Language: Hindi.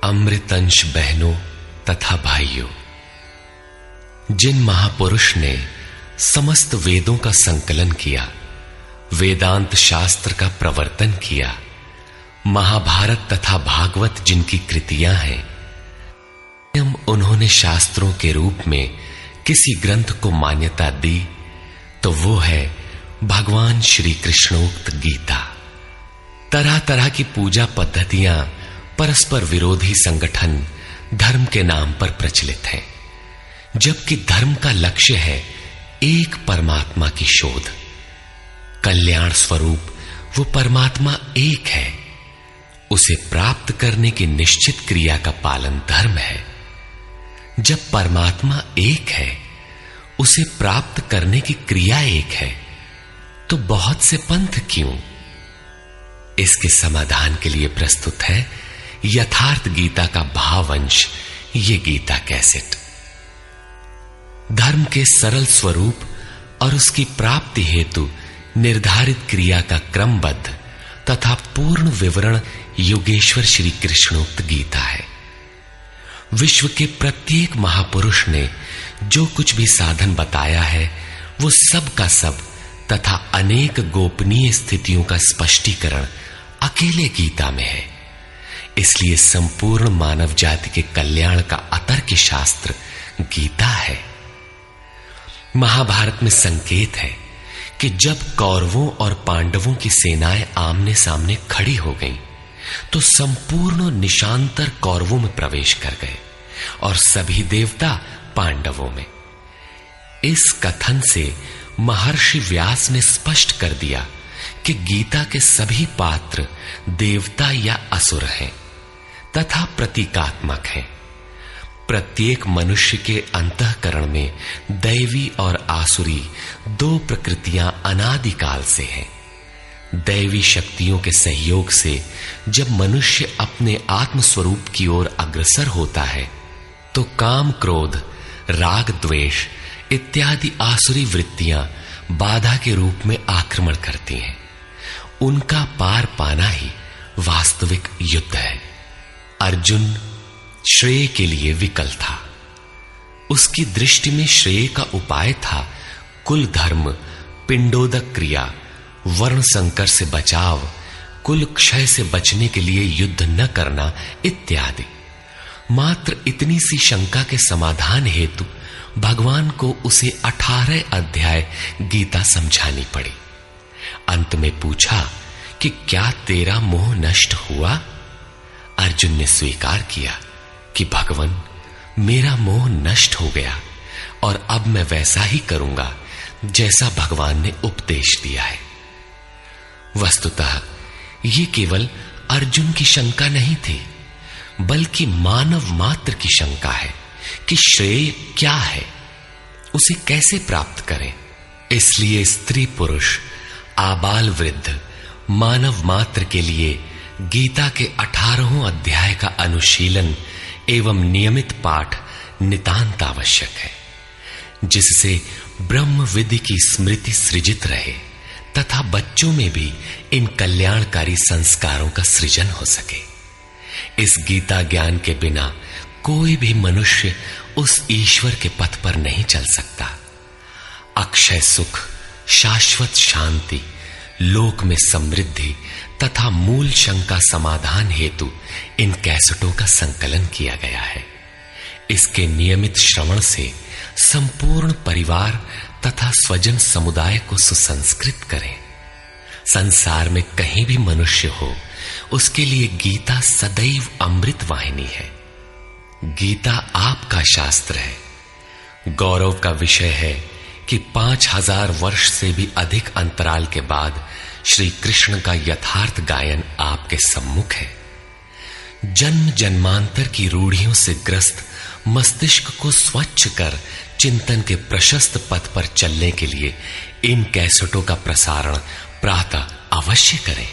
अमृतंश बहनों तथा भाइयों, जिन महापुरुष ने समस्त वेदों का संकलन किया, वेदांत शास्त्र का प्रवर्तन किया, महाभारत तथा भागवत जिनकी कृतियां हैं, उन्होंने शास्त्रों के रूप में किसी ग्रंथ को मान्यता दी तो वो है भगवान श्री कृष्णोक्त गीता। तरह तरह की पूजा पद्धतियां, परस्पर विरोधी संगठन धर्म के नाम पर प्रचलित हैं, जबकि धर्म का लक्ष्य है एक परमात्मा की शोध। कल्याण स्वरूप वो परमात्मा एक है, उसे प्राप्त करने की निश्चित क्रिया का पालन धर्म है। जब परमात्मा एक है, उसे प्राप्त करने की क्रिया एक है, तो बहुत से पंथ क्यों? इसके समाधान के लिए प्रस्तुत है यथार्थ गीता का भावांश, ये गीता कैसेट। धर्म के सरल स्वरूप और उसकी प्राप्ति हेतु निर्धारित क्रिया का क्रमबद्ध तथा पूर्ण विवरण योगेश्वर श्री कृष्णोक्त गीता है। विश्व के प्रत्येक महापुरुष ने जो कुछ भी साधन बताया है, वो सब का सब तथा अनेक गोपनीय स्थितियों का स्पष्टीकरण अकेले गीता में है। इसलिए संपूर्ण मानव जाति के कल्याण का अतर्क शास्त्र गीता है। महाभारत में संकेत है कि जब कौरवों और पांडवों की सेनाएं आमने सामने खड़ी हो गईं, तो संपूर्ण निशांतर कौरवों में प्रवेश कर गए और सभी देवता पांडवों में। इस कथन से महर्षि व्यास ने स्पष्ट कर दिया कि गीता के सभी पात्र देवता या असुर हैं तथा प्रतीकात्मक हैं। प्रत्येक मनुष्य के अंतःकरण में दैवी और आसुरी दो प्रकृतियां अनादिकाल से हैं। दैवी शक्तियों के सहयोग से जब मनुष्य अपने आत्म स्वरूप की ओर अग्रसर होता है, तो काम, क्रोध, राग, द्वेष इत्यादि आसुरी वृत्तियां बाधा के रूप में आक्रमण करती हैं। उनका पार पाना ही वास्तविक युद्ध है। अर्जुन श्रेय के लिए विकल था। उसकी दृष्टि में श्रेय का उपाय था कुल धर्म, पिंडोदक क्रिया, वर्ण संकर से बचाव, कुल क्षय से बचने के लिए युद्ध न करना इत्यादि। मात्र इतनी सी शंका के समाधान हेतु भगवान को उसे 18 अध्याय गीता समझानी पड़ी। अंत में पूछा कि क्या तेरा मोह नष्ट हुआ? अर्जुन ने स्वीकार किया कि भगवान, मेरा मोह नष्ट हो गया और अब मैं वैसा ही करूंगा जैसा भगवान ने उपदेश दिया है। वस्तुतः ये केवल अर्जुन की शंका नहीं थी, बल्कि मानव मात्र की शंका है कि श्रेय क्या है, उसे कैसे प्राप्त करें। इसलिए स्त्री पुरुष, आबाल वृद्ध, मानव मात्र के लिए गीता के 18 अध्याय का अनुशीलन एवं नियमित पाठ नितांत आवश्यक है, जिससे ब्रह्म विधि की स्मृति सृजित रहे तथा बच्चों में भी इन कल्याणकारी संस्कारों का सृजन हो सके। इस गीता ज्ञान के बिना कोई भी मनुष्य उस ईश्वर के पथ पर नहीं चल सकता। अक्षय सुख, शाश्वत शांति, लोक में समृद्धि तथा मूल शंका समाधान हेतु इन कैसेटों का संकलन किया गया है। इसके नियमित श्रवण से संपूर्ण परिवार तथा स्वजन समुदाय को सुसंस्कृत करें। संसार में कहीं भी मनुष्य हो, उसके लिए गीता सदैव अमृत वाहिनी है। गीता आपका शास्त्र है। गौरव का विषय है कि 5000 वर्ष से भी अधिक अंतराल के बाद श्री कृष्ण का यथार्थ गायन आपके सम्मुख है। जन्म जन्मांतर की रूढ़ियों से ग्रस्त मस्तिष्क को स्वच्छ कर चिंतन के प्रशस्त पथ पर चलने के लिए इन कैसेटों का प्रसारण प्रातः अवश्य करें।